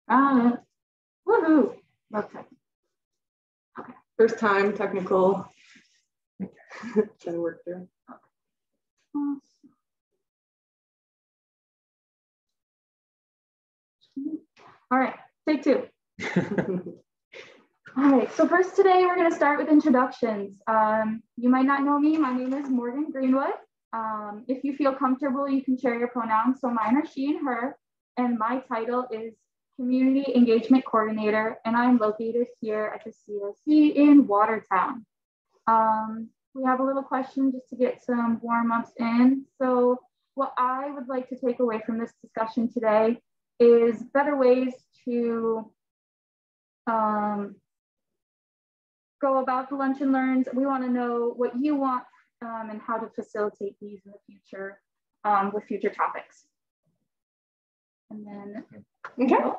Woohoo. Okay. Okay. First time technical. Trying to work through. All right, take two. All right, so first today we're going to start with introductions. You might not know me. My name is Morgan Greenwood. If you feel comfortable, you can share your pronouns. So mine are she and her, and my title is Community Engagement Coordinator, and I'm located here at the CSC in Watertown. We have a little question just to get some warm-ups in. So what I would like to take away from this discussion today is better ways to go about the lunch and learns. We want to know what you want and how to facilitate these in the future with future topics. And then, okay.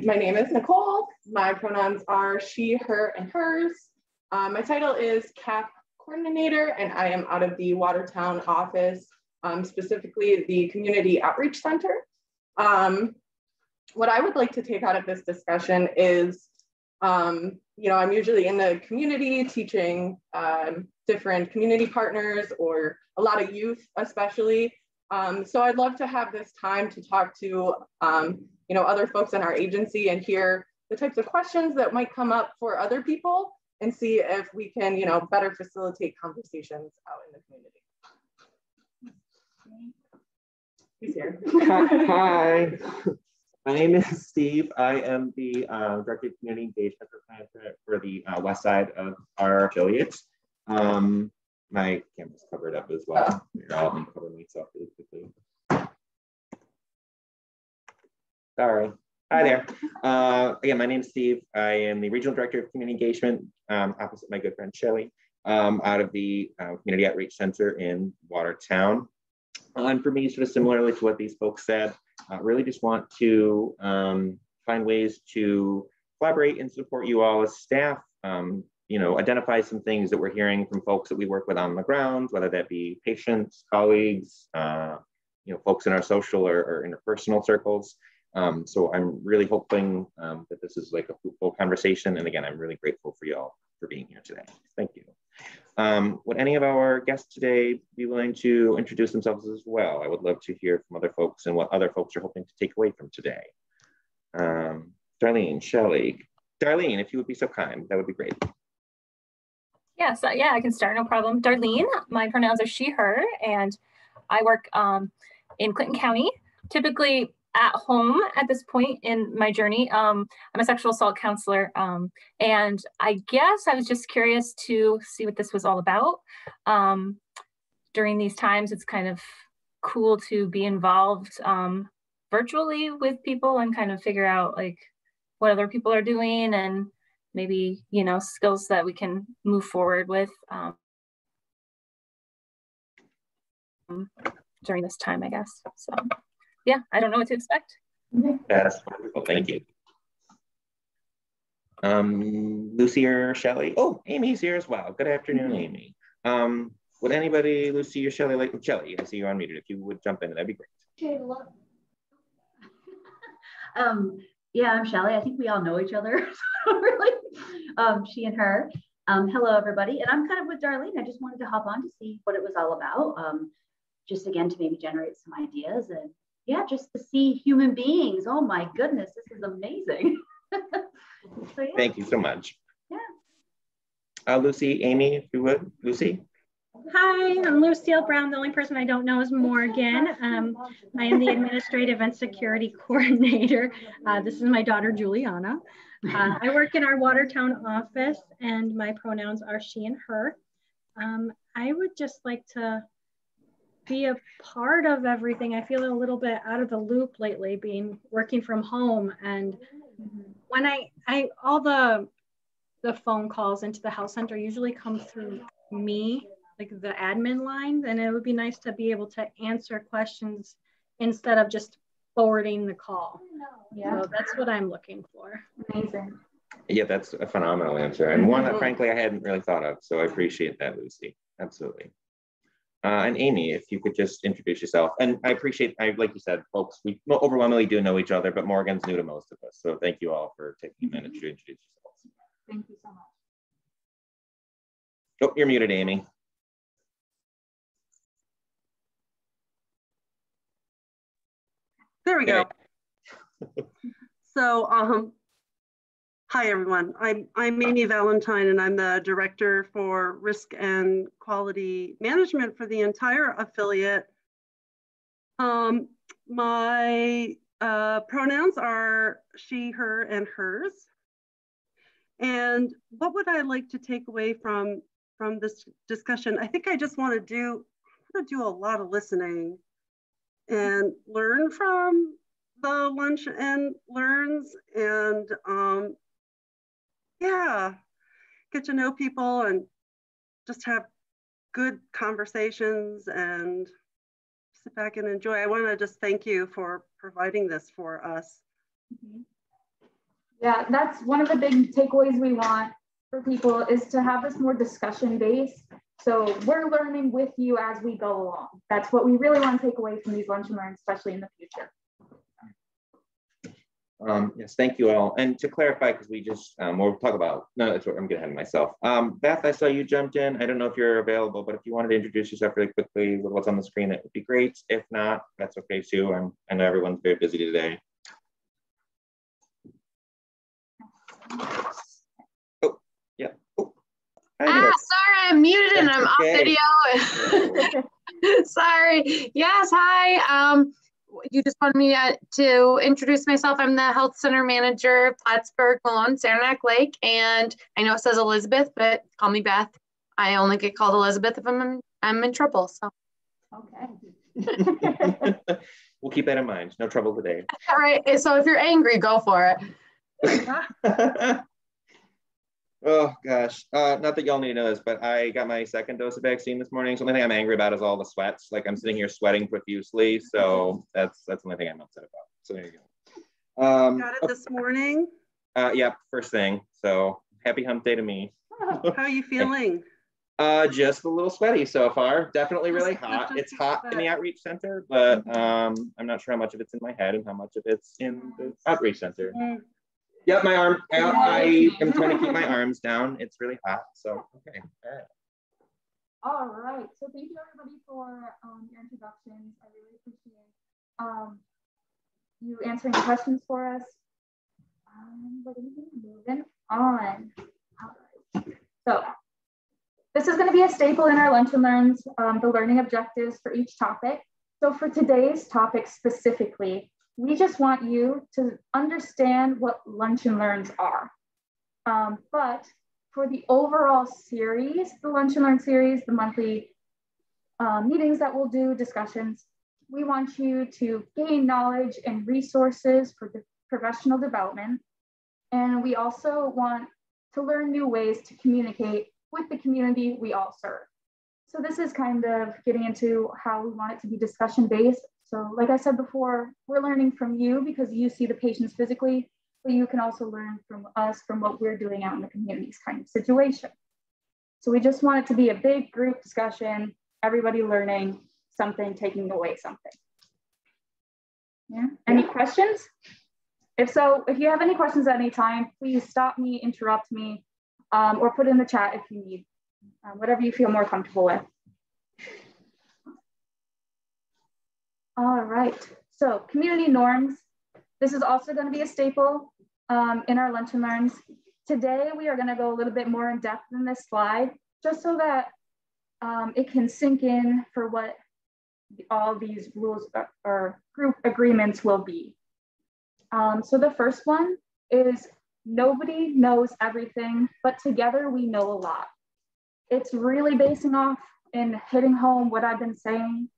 My name is Nicole. My pronouns are she, her, and hers. My title is CAP Coordinator, and I am out of the Watertown office, specifically the Community Outreach Center. What I would like to take out of this discussion is, you know, I'm usually in the community teaching different community partners or a lot of youth especially. So I'd love to have this time to talk to, you know, other folks in our agency and hear the types of questions that might come up for other people and see if we can, you know, better facilitate conversations out in the community. He's here. Hi. My name is Steve. I am the Director of Community Engagement for the west side of our affiliates. My camera's covered up as well. I'll cover myself really quickly. Sorry. Hi there. Again, my name is Steve. I am the Regional Director of Community Engagement, opposite my good friend Shelly, out of the Community Outreach Center in Watertown. And for me, sort of similarly to what these folks said, really just want to find ways to collaborate and support you all as staff, you know, identify some things that we're hearing from folks that we work with on the ground, whether that be patients, colleagues, you know, folks in our social or interpersonal circles. So I'm really hoping that this is like a fruitful conversation. And again, I'm really grateful for you all for being here today. Thank you. Would any of our guests today be willing to introduce themselves as well? I would love to hear from other folks and what other folks are hoping to take away from today. Darlene, Shelley. Darlene, if you would be so kind, that would be great. Yes, yeah, I can start, no problem. Darlene, my pronouns are she, her, and I work in Clinton County, typically at home at this point in my journey. I'm a sexual assault counselor, and I guess I was just curious to see what this was all about. During these times, it's kind of cool to be involved virtually with people and kind of figure out like what other people are doing and maybe, you know, skills that we can move forward with during this time, I guess. So yeah, I don't know what to expect. That's wonderful, thank you. Lucy or Shelley? Oh, Amy's here as well. Good afternoon, Amy. Would anybody, Lucy or Shelley, like Shelley, I see you unmuted. If you would jump in, that'd be great. Okay, yeah, I'm Shelley. I think we all know each other. Really, she and her. Hello, everybody. And I'm kind of with Darlene. I just wanted to hop on to see what it was all about. Just again, to maybe generate some ideas and yeah, just to see human beings. Oh my goodness, this is amazing. So, yeah. Thank you so much. Yeah. Lucy, Amy, if you would. Lucy. Hi, I'm Lucille Brown. The only person I don't know is Morgan. I am the Administrative and Security Coordinator. This is my daughter, Juliana. I work in our Watertown office and my pronouns are she and her. I would just like to be a part of everything. I feel a little bit out of the loop lately, working from home. And when all the phone calls into the health center usually come through me, like the admin line, and it would be nice to be able to answer questions instead of just forwarding the call. Yeah. So that's what I'm looking for. Amazing. Yeah, that's a phenomenal answer. And one that frankly I hadn't really thought of. So I appreciate that, Lucy. Absolutely. And Amy, if you could just introduce yourself. And I appreciate, like you said, folks, we overwhelmingly do know each other, but Morgan's new to most of us. So thank you all for taking a minute to introduce yourselves. Thank you so much. Oh, you're muted, Amy. There we go. So, hi everyone. I'm Amy Valentine, and I'm the director for risk and quality management for the entire affiliate. My pronouns are she, her, and hers. And what would I like to take away from this discussion? I think I just want to do a lot of listening and learn from the lunch and learns, and yeah, get to know people and just have good conversations and sit back and enjoy. I want to just thank you for providing this for us. Mm-hmm. Yeah, that's one of the big takeaways we want for people, is to have this more discussion based. So we're learning with you as we go along. That's what we really want to take away from these lunch and learns, especially in the future. Yes, thank you all. And to clarify, because we just, we'll talk about, no, that's what I'm getting ahead of myself. Beth, I saw you jumped in. I don't know if you're available, but if you wanted to introduce yourself really quickly with what's on the screen, it would be great. If not, that's okay too. I know everyone's very busy today. Oh, yeah. Oh. Sorry, I'm muted and I'm okay. Off video. Sorry. Yes, hi. You just wanted me to introduce myself. I'm the health center manager, Plattsburgh, Malone, Saranac Lake, and I know it says Elizabeth, but call me Beth. I only get called Elizabeth if I'm in trouble. So. Okay. We'll keep that in mind. No trouble today. All right. So if you're angry, go for it. Oh gosh, not that y'all need to know this, but I got my second dose of vaccine this morning. So the only thing I'm angry about is all the sweats. Like, I'm sitting here sweating profusely. So that's the only thing I'm upset about. So there you go. Got it this morning? Yeah, first thing. So happy hump day to me. How are you feeling? Just a little sweaty so far. Definitely really hot. It's hot in the outreach center, but I'm not sure how much of it's in my head and how much of it's in the outreach center. Yep, my arm. I am trying to keep my arms down. It's really hot. So, okay. All right. So thank you everybody for your introductions. I really appreciate you answering the questions for us. We're going to be moving on. All right. So this is going to be a staple in our lunch and learns, the learning objectives for each topic. So for today's topic specifically, we just want you to understand what lunch and learns are. But for the overall series, the lunch and learn series, the monthly meetings that we'll do, discussions, we want you to gain knowledge and resources for the professional development. And we also want to learn new ways to communicate with the community we all serve. So this is kind of getting into how we want it to be discussion based. So like I said before, we're learning from you because you see the patients physically, but you can also learn from us from what we're doing out in the communities kind of situation. So we just want it to be a big group discussion, everybody learning something, taking away something. Yeah, any questions? If so, if you have any questions at any time, please stop me, interrupt me, or put in the chat if you need, whatever you feel more comfortable with. All right, so community norms. This is also going to be a staple in our lunch and learns. Today, we are going to go a little bit more in depth in this slide, just so that it can sink in for what all these rules or group agreements will be. So the first one is nobody knows everything, but together we know a lot. It's really basing off and hitting home what I've been saying.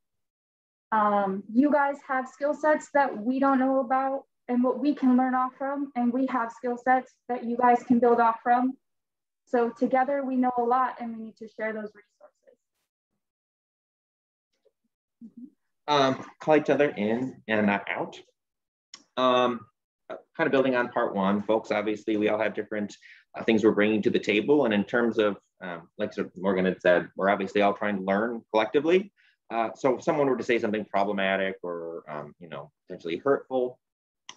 You guys have skill sets that we don't know about and what we can learn off from, and we have skill sets that you guys can build off from. So together we know a lot and we need to share those resources. Call each other in and not out. Kind of building on part one, folks, obviously we all have different things we're bringing to the table. And in terms of, like Morgan had said, we're obviously all trying to learn collectively. So if someone were to say something problematic or, potentially hurtful,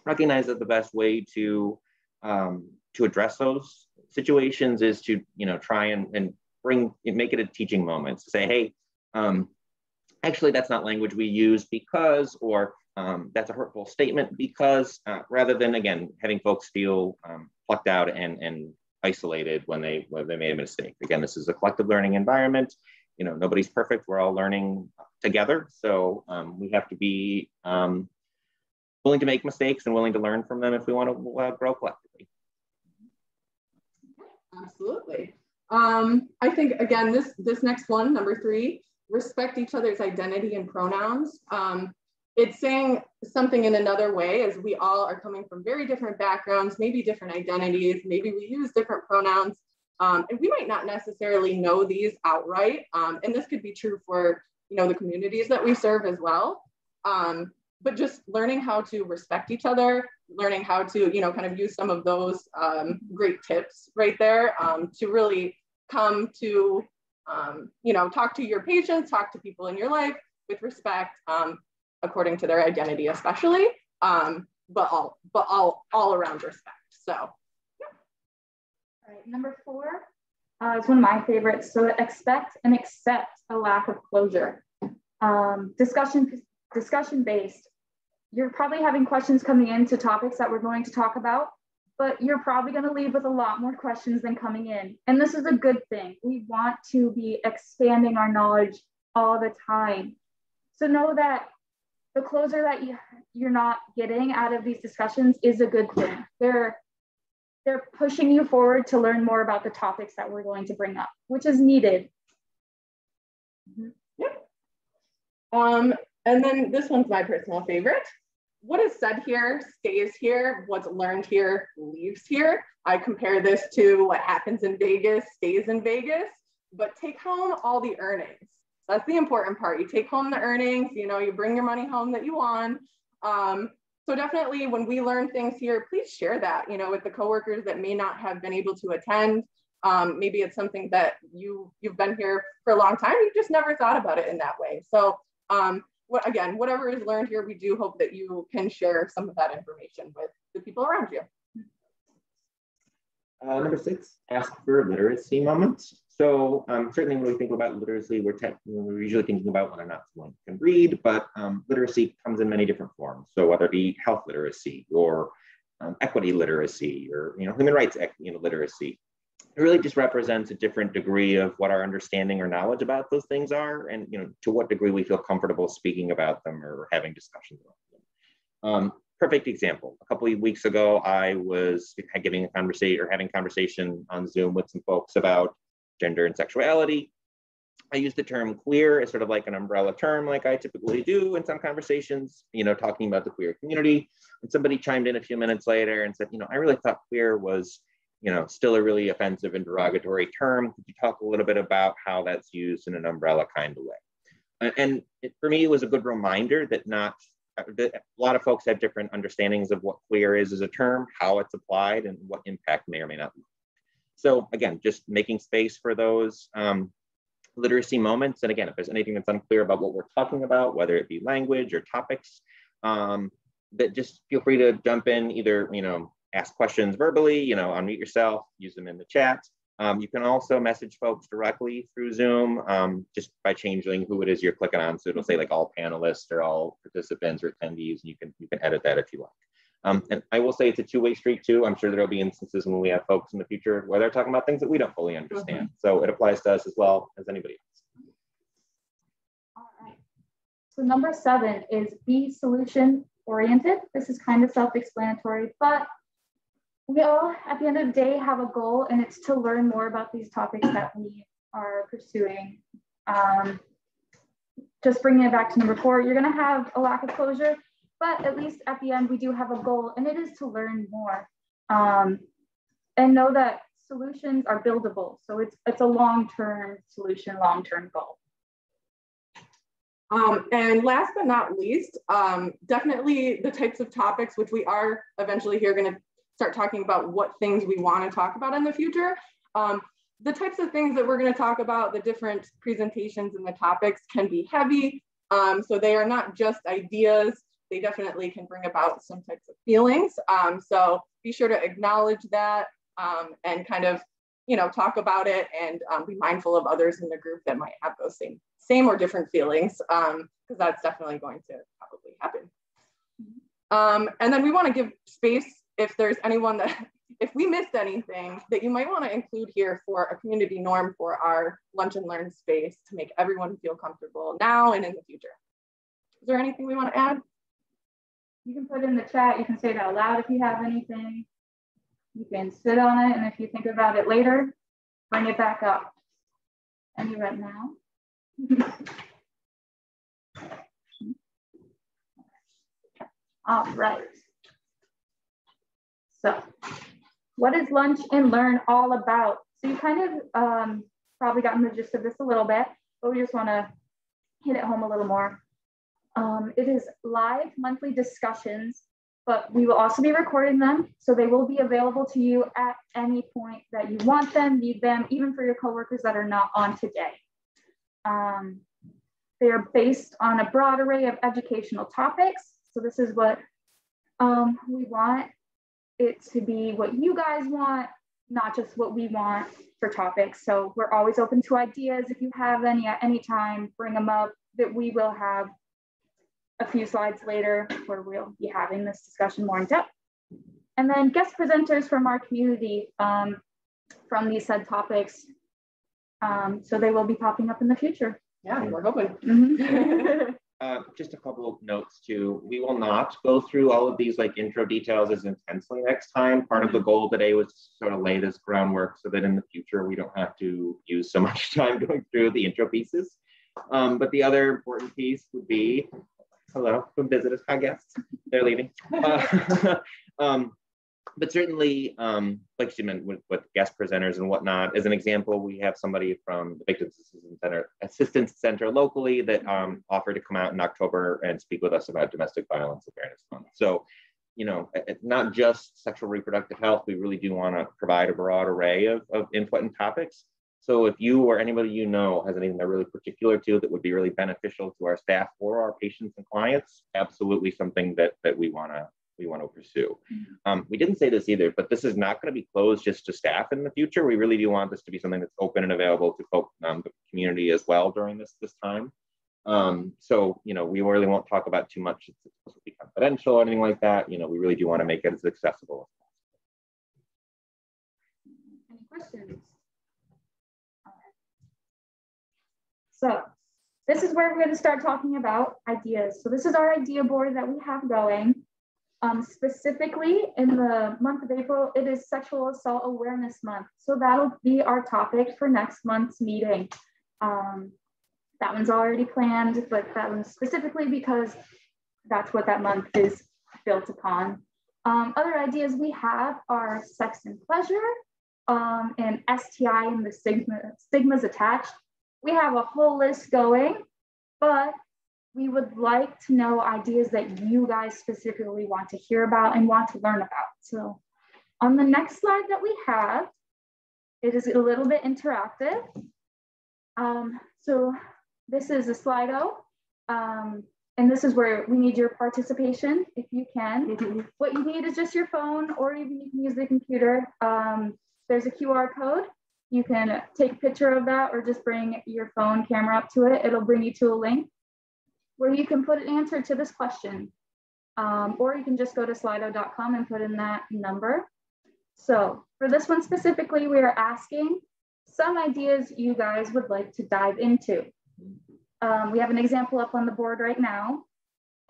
recognize that the best way to address those situations is to, try and make it a teaching moment. So say, hey, actually, that's not language we use because, or that's a hurtful statement because, rather than, again, having folks feel plucked out and isolated when they made a mistake. Again, this is a collective learning environment. Nobody's perfect. We're all learning together. So we have to be willing to make mistakes and willing to learn from them if we want to grow collectively. Absolutely. I think, again, this next one, number 3, respect each other's identity and pronouns. It's saying something in another way, as we all are coming from very different backgrounds, maybe different identities, maybe we use different pronouns, and we might not necessarily know these outright. And this could be true for, the communities that we serve as well. But just learning how to respect each other, learning how to, kind of use some of those great tips right there to really come to, talk to your patients, talk to people in your life with respect, according to their identity, especially, but all around respect. So, yeah. All right, number 4 is one of my favorites. So expect and accept a lack of closure. Discussion based. You're probably having questions coming into topics that we're going to talk about, but you're probably going to leave with a lot more questions than coming in. And this is a good thing. We want to be expanding our knowledge all the time. So know that the closure that you're not getting out of these discussions is a good thing. They're pushing you forward to learn more about the topics that we're going to bring up, which is needed. Yep. And then this one's my personal favorite. What is said here stays here. What's learned here leaves here. I compare this to what happens in Vegas stays in Vegas, but take home all the earnings. That's the important part. You take home the earnings, you bring your money home that you won. So definitely when we learn things here, please share that, with the coworkers that may not have been able to attend. Maybe it's something that you've been here for a long time. You just never thought about it in that way. So again, whatever is learned here, we do hope that you can share some of that information with the people around you. Number 6, ask for literacy moments. So certainly when we think about literacy, we're usually thinking about whether or not someone can read, but literacy comes in many different forms. So whether it be health literacy or equity literacy or human rights literacy, it really just represents a different degree of what our understanding or knowledge about those things are, and to what degree we feel comfortable speaking about them or having discussions about them. Perfect example. A couple of weeks ago, I was having a conversation on Zoom with some folks about gender and sexuality. I use the term queer as sort of like an umbrella term, like I typically do in some conversations, talking about the queer community. And somebody chimed in a few minutes later and said, I really thought queer was, still a really offensive and derogatory term. Could you talk a little bit about how that's used in an umbrella kind of way? And for me, it was a good reminder that a lot of folks have different understandings of what queer is as a term, how it's applied, and what impact may or may not be. So again, just making space for those literacy moments. And again, if there's anything that's unclear about what we're talking about, whether it be language or topics, that just feel free to jump in, either, ask questions verbally, unmute yourself, use them in the chat. You can also message folks directly through Zoom, just by changing who it is you're clicking on. So it'll say like all panelists or all participants or attendees, and you can edit that if you like. And I will say it's a two-way street too. I'm sure there'll be instances when we have folks in the future where they're talking about things that we don't fully understand. So it applies to us as well as anybody else. All right. So number 7 is be solution oriented. This is kind of self-explanatory, but we all, at the end of the day, have a goal, and it's to learn more about these topics that we are pursuing. Just bringing it back to number 4, you're going to have a lack of closure, but at least at the end, we do have a goal, and it is to learn more. And know that solutions are buildable. So it's a long-term solution, long-term goal. And last but not least, definitely the types of topics which we are eventually here going to start talking about what things we want to talk about in the future. the types of things that we're going to talk about, the different presentations and the topics can be heavy. So they are not just ideas. They definitely can bring about some types of feelings. So be sure to acknowledge that and kind of, talk about it and be mindful of others in the group that might have those same or different feelings, because that's definitely going to probably happen. And then we want to give space if there's anyone that, if we missed anything that you might want to include here for a community norm for our lunch and learn space to make everyone feel comfortable now and in the future. Is there anything we want to add? You can put in the chat, you can say it out loud if you have anything. You can sit on it, and if you think about it later, bring it back up. Any right now? All right. So, what is lunch and learn all about? So you kind of probably gotten the gist of this a little bit, but we just want to hit it home a little more. It is live monthly discussions, but we will also be recording them. So they will be available to you at any point that you want them, need them, even for your coworkers that are not on today. They are based on a broad array of educational topics. So this is what we want it to be, what you guys want, not just what we want for topics. So we're always open to ideas. If you have any at any time, bring them up. That we will have a few slides later where we'll be having this discussion more in depth. And then guest presenters from our community from these said topics. So they will be popping up in the future. Yeah, we're hoping. Mm-hmm. Just a couple of notes too. We will not go through all of these like intro details as intensely next time. Part of the goal today was to sort of lay this groundwork so that in the future we don't have to use so much time going through the intro pieces. But the other important piece would be, hello, come visit us, hi guests, they're leaving. But certainly, like she meant with guest presenters and whatnot, as an example, we have somebody from the Victims Assistance Center locally that offered to come out in October and speak with us about Domestic Violence Awareness Month. So, it's not just sexual reproductive health. We really do want to provide a broad array of input and topics. So if you or anybody you know has anything they're really particular to that would be really beneficial to our staff or our patients and clients, absolutely something that we want to pursue. We didn't say this either, but this is not going to be closed just to staff in the future. We really do want this to be something that's open and available to folks, the community as well during this time. So, we really won't talk about too much. It's supposed to be confidential or anything like that. We really do want to make it as accessible as possible. Any questions? So this is where we're going to start talking about ideas. So this is our idea board that we have going. Specifically in the month of April, it is Sexual Assault Awareness Month. So that'll be our topic for next month's meeting. That one's already planned, but that one's specifically because that's what that month is built upon. Other ideas we have are sex and pleasure, and STI and the stigmas attached. We have a whole list going, but we would like to know ideas that you guys specifically want to hear about and want to learn about. So on the next slide that we have, it is a little bit interactive. So this is a Slido, and this is where we need your participation if you can. What you need is just your phone, or even you can use the computer. There's a QR code. You can take a picture of that or just bring your phone camera up to it. It'll bring you to a link where you can put an answer to this question. Or you can just go to slido.com and put in that number. So for this one specifically, we are asking some ideas you guys would like to dive into. We have an example up on the board right now.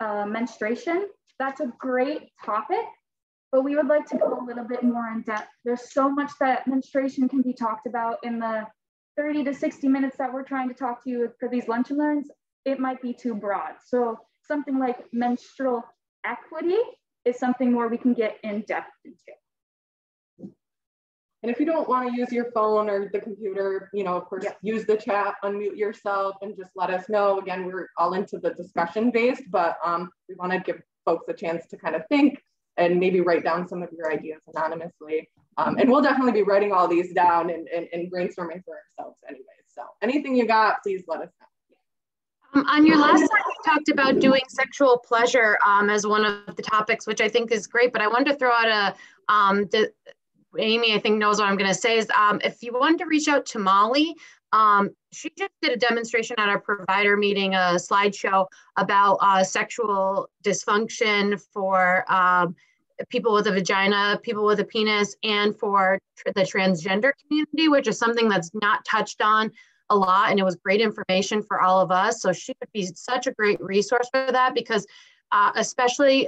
Menstruation, that's a great topic, but we would like to go a little bit more in depth. There's so much that menstruation can be talked about in the 30 to 60 minutes that we're trying to talk to you for these lunch and learns. It might be too broad. So something like menstrual equity is something more we can get in depth into. And if you don't want to use your phone or the computer, of course, use the chat, unmute yourself, and just let us know. Again, we're all into the discussion based, but we want to give folks a chance to kind of think and maybe write down some of your ideas anonymously. And we'll definitely be writing all these down and brainstorming for ourselves anyways. So anything you got, please let us know. On your last slide, you talked about doing sexual pleasure as one of the topics, which I think is great, but I wanted to throw out Amy, I think knows what I'm going to say is if you wanted to reach out to Molly, she just did a demonstration at our provider meeting, a slideshow about sexual dysfunction for people with a vagina, people with a penis, and for the transgender community, which is something that's not touched on a lot, and it was great information for all of us. So she would be such a great resource for that, because especially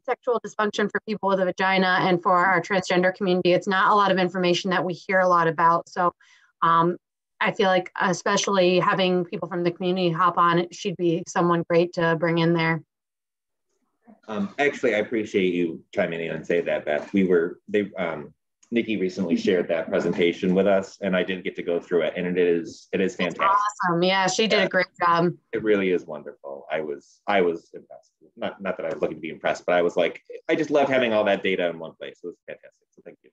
sexual dysfunction for people with a vagina and for our transgender community, it's not a lot of information that we hear a lot about. So I feel like especially having people from the community hop on it, she'd be someone great to bring in there. Actually, I appreciate you chiming in and say that, Beth. Nikki recently shared that presentation with us, and I did get to go through it, and it is fantastic. That's awesome. Yeah, she did a great job. It really is wonderful. I was impressed. Not that I was looking to be impressed, but I was like, I just love having all that data in one place. It was fantastic. So thank you.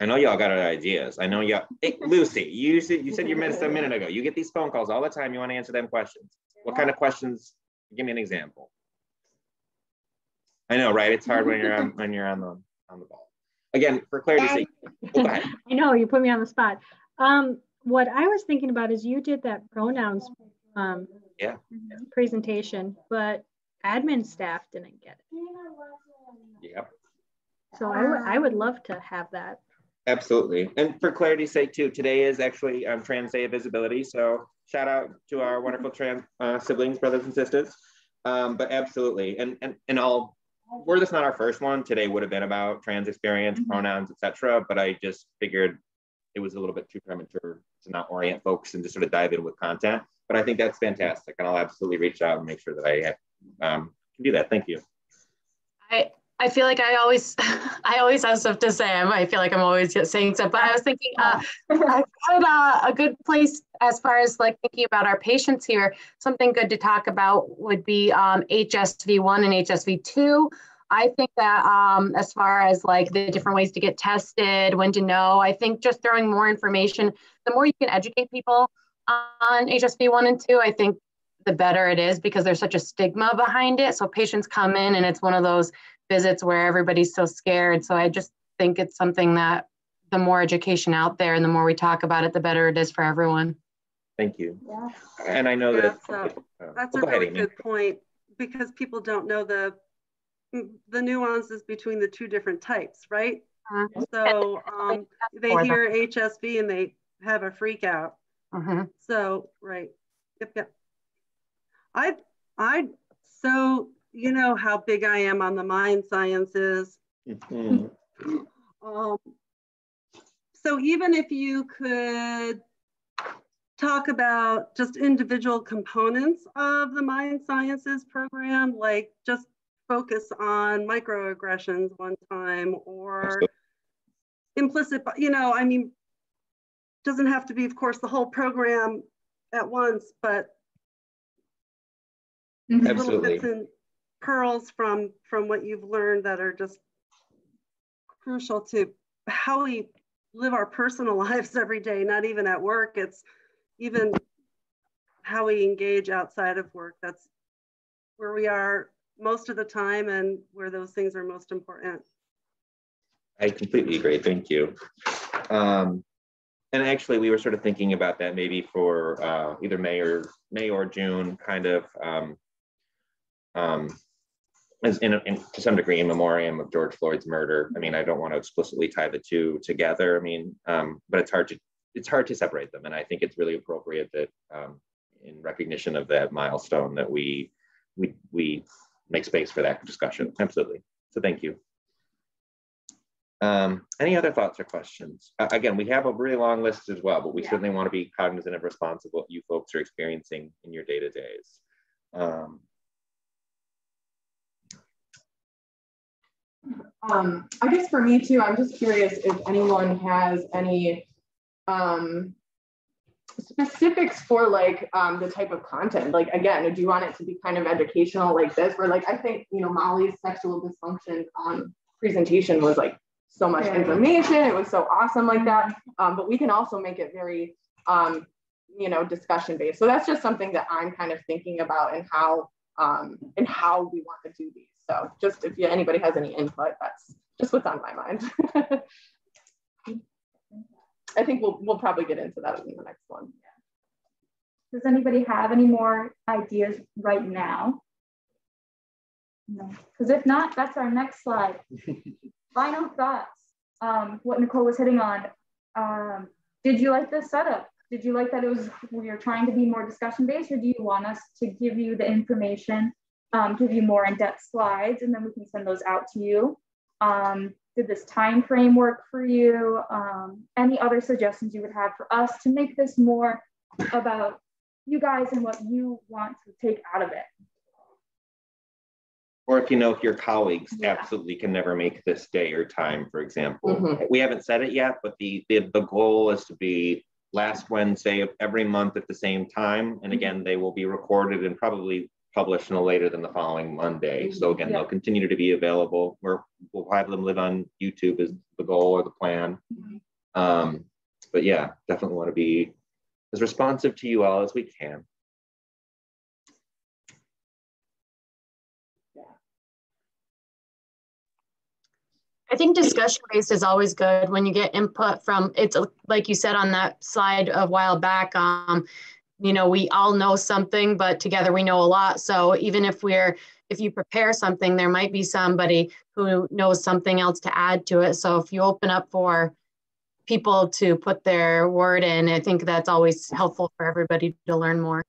I know y'all got our ideas. I know y'all. Hey, Lucy, you said you mentioned a minute ago. You get these phone calls all the time. You want to answer them questions. What kind of questions? Give me an example. I know, right? It's hard when you're on the ball. Again, for clarity's sake. Go ahead. I know you put me on the spot. What I was thinking about is you did that pronouns presentation, but admin staff didn't get it. Yep. So I would love to have that. Absolutely. And for clarity's sake too, today is actually Trans Day of Visibility. So shout out to our wonderful trans siblings, brothers and sisters. But absolutely. And all, were this not our first one, today would have been about trans experience, pronouns, etc. But I just figured it was a little bit too premature to not orient folks and just sort of dive in with content. But I think that's fantastic. And I'll absolutely reach out and make sure that I can do that. Thank you. I feel like I always have stuff to say. I feel like I'm always just saying stuff, but I was thinking a good place as far as like thinking about our patients here, something good to talk about would be HSV1 and HSV2. I think that as far as like the different ways to get tested, when to know, I think just throwing more information, the more you can educate people on HSV1 and 2, I think the better it is, because there's such a stigma behind it. So patients come in and it's one of those visits where everybody's so scared. So I just think it's something that the more education out there and the more we talk about it, the better it is for everyone. Thank you. Yeah. And I know that that's a really good point, because people don't know the nuances between the two different types, right? So they hear HSV and they have a freak out. So right. Yep. So you know how big I am on the mind sciences. So even if you could talk about just individual components of the mind sciences program, like just focus on microaggressions one time, or implicit, I mean, doesn't have to be, of course, the whole program at once, but little bits and pearls from what you've learned that are just crucial to how we live our personal lives every day, not even at work. It's even how we engage outside of work. That's where we are most of the time and where those things are most important. I completely agree. Thank you. And actually, we were sort of thinking about that maybe for either May or June, kind of as to some degree in memoriam of George Floyd's murder. I mean, I don't want to explicitly tie the two together. I mean, but it's hard to separate them, and I think it's really appropriate that in recognition of that milestone that we make space for that discussion. Absolutely. So thank you. Any other thoughts or questions? Again, we have a really long list as well, but we certainly want to be cognizant and responsible what you folks are experiencing in your day-to-days. I guess for me too, I'm just curious if anyone has any specifics for like the type of content. Like, again, do you want it to be kind of educational like this, where like I think, you know, Molly's sexual dysfunction presentation was like so much information. It was so awesome like that. But we can also make it very you know, discussion based. So that's just something that I'm kind of thinking about, and how we want to do these. So just if anybody has any input, that's just what's on my mind. I think we'll probably get into that in the next one. Does anybody have any more ideas right now? No, because if not, that's our next slide. Final thoughts. What Nicole was hitting on. Did you like this setup? Did you like that we were trying to be more discussion based, or do you want us to give you the information, give you more in-depth slides, and then we can send those out to you? Did this time frame work for you? Any other suggestions you would have for us to make this more about you guys and what you want to take out of it? Or if you know if your colleagues absolutely can never make this day or time, for example. We haven't said it yet, but the goal is to be last Wednesday of every month at the same time. And again, they will be recorded and probably published no later than the following Monday. So again, they'll continue to be available. We'll have them live on YouTube is the goal or the plan. But yeah, definitely want to be as responsive to you all as we can. I think discussion based is always good when you get input from, it's like you said on that slide a while back, you know, we all know something, but together we know a lot. So even if you prepare something, there might be somebody who knows something else to add to it. So if you open up for people to put their word in, I think that's always helpful for everybody to learn more.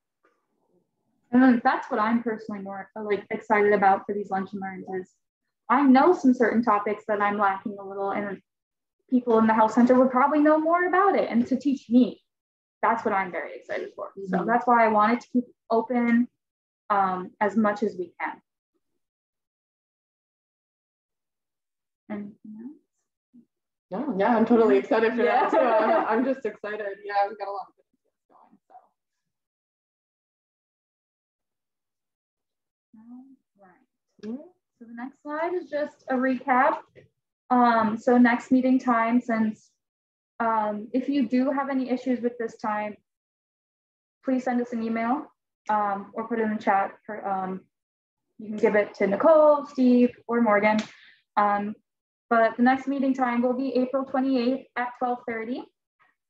And that's what I'm personally more like excited about for these lunch and learns is I know some certain topics that I'm lacking a little, and people in the health center would probably know more about it, and to teach me, that's what I'm very excited for. So that's why I wanted to keep open as much as we can. And yeah, I'm totally excited for that too. I'm just excited. Yeah, we've got a lot of good things going. So. All right. So the next slide is just a recap. So next meeting time, since if you do have any issues with this time, please send us an email or put it in the chat. You can give it to Nicole, Steve, or Morgan. But the next meeting time will be April 28th at 12:30.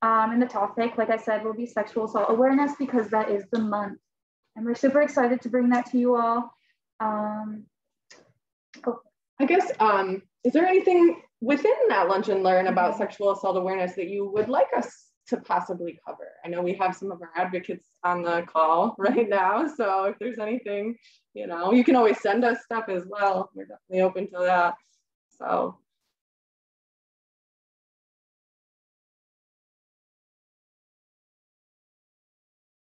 And the topic, like I said, will be sexual assault awareness, because that is the month. And we're super excited to bring that to you all. I guess, is there anything within that lunch and learn about sexual assault awareness that you would like us to possibly cover? I know we have some of our advocates on the call right now. So if there's anything, you know, you can always send us stuff as well. We're definitely open to that. So.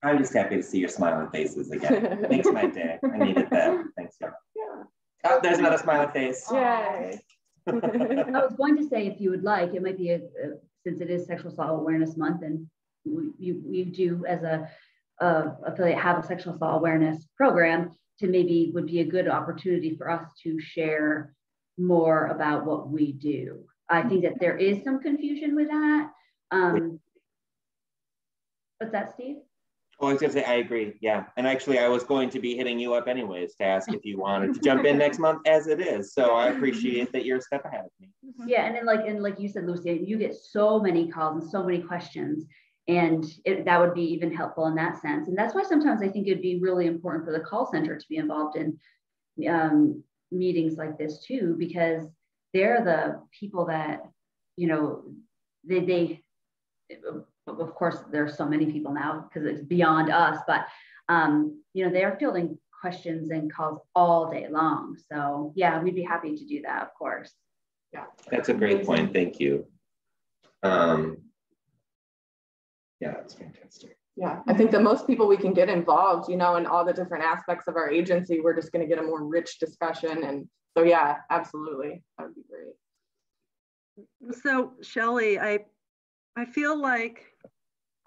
I'm just happy to see your smiling faces again. Makes my day. I needed that. Thanks, y'all. Yeah. Oh, there's another smiling face. Yay. I was going to say, if you would like, it might be since it is Sexual Assault Awareness Month, and we do as a affiliate have a sexual assault awareness program, to maybe would be a good opportunity for us to share more about what we do. I think that there is some confusion with that. What's that, Steve? Oh, I was going to say, I agree. Yeah. And actually, I was going to be hitting you up anyways to ask if you wanted to jump in next month as it is. So I appreciate that you're a step ahead of me. Yeah. And then like you said, Lucy, you get so many calls and so many questions, and that would be even helpful in that sense. And that's why sometimes I think it'd be really important for the call center to be involved in meetings like this too, because they're the people that, you know, they of course, there's so many people now because it's beyond us, but you know, they're fielding questions and calls all day long. So yeah, we'd be happy to do that, of course. Yeah, that's a great point. Thank you. Yeah, that's fantastic. Yeah, I think the most people we can get involved, you know, in all the different aspects of our agency, we're just going to get a more rich discussion. And so, yeah, absolutely, that would be great. So, Shelley, I feel like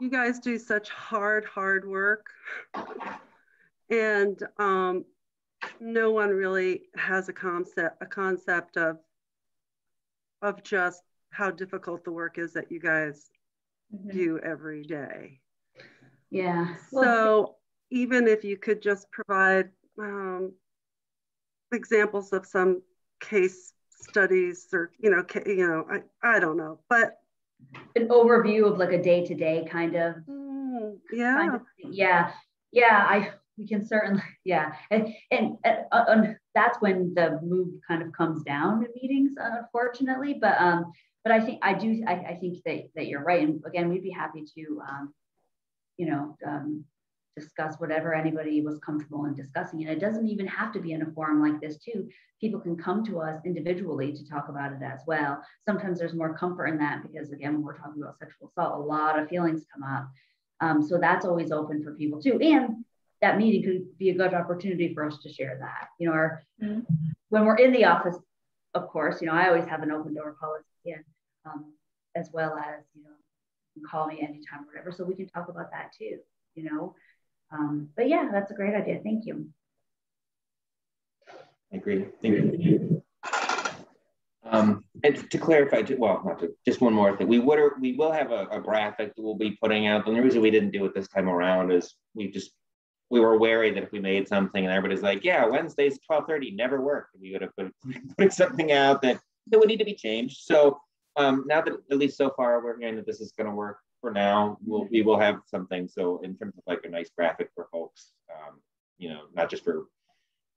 you guys do such hard work. And no one really has a concept of just how difficult the work is that you guys do every day. Yeah. So even if you could just provide examples of some case studies, or I don't know, but an overview of like a day-to-day kind of. We can certainly, and that's when the mood kind of comes down in meetings, unfortunately. But I think I think that you're right, and again, we'd be happy to discuss whatever anybody was comfortable in discussing. And it doesn't even have to be in a forum like this too. People can come to us individually to talk about it as well. Sometimes there's more comfort in that because again, when we're talking about sexual assault, a lot of feelings come up. So that's always open for people too. And that meeting could be a good opportunity for us to share that. When we're in the office, of course, I always have an open door policy, as well as, you can call me anytime or whatever, so we can talk about that too, But yeah, that's a great idea. Thank you. I agree. Thank you. And to clarify, just one more thing. We will have a graphic that we'll be putting out. The only reason we didn't do it this time around is we were wary that if we made something and everybody's like, yeah, Wednesday's 12:30 never worked, we would have put something out that would need to be changed. So now that at least so far we're hearing that this is going to work for now, we will have something. So in terms of like a nice graphic for folks, not just for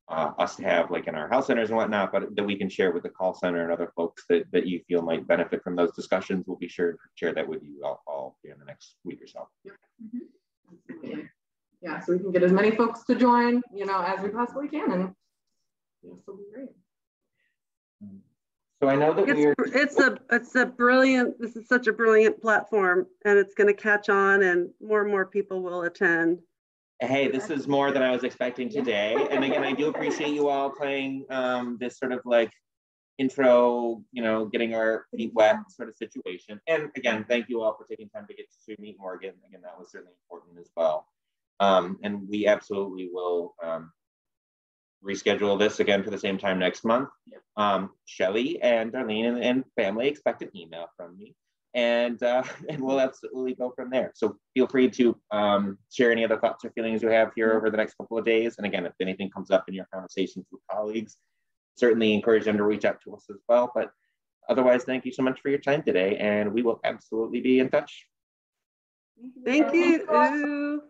us to have like in our health centers and whatnot, but that we can share with the call center and other folks that you feel might benefit from those discussions. We'll be sure to share that with you all in the next week or so. Yeah, so we can get as many folks to join, as we possibly can, and this will be great. So I know that this is such a brilliant platform, and it's going to catch on, and more people will attend. Hey, this is more than I was expecting today. And again, I do appreciate you all playing this sort of like intro, getting our feet wet sort of situation. And again, thank you all for taking time to get to meet Morgan. Again, that was certainly important as well. And we absolutely will reschedule this again for the same time next month. Shelly and Darlene and family expect an email from me, and we'll absolutely go from there. So feel free to share any other thoughts or feelings you have here over the next couple of days. And again, if anything comes up in your conversations with colleagues, certainly encourage them to reach out to us as well. But otherwise, thank you so much for your time today, and we will absolutely be in touch. Thank you.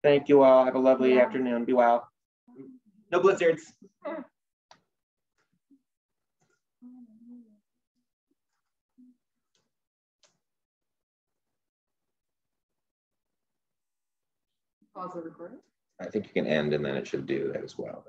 Thank you all. Have a lovely afternoon. Be well. No blizzards. Pause the recording. I think you can end and then it should do that as well.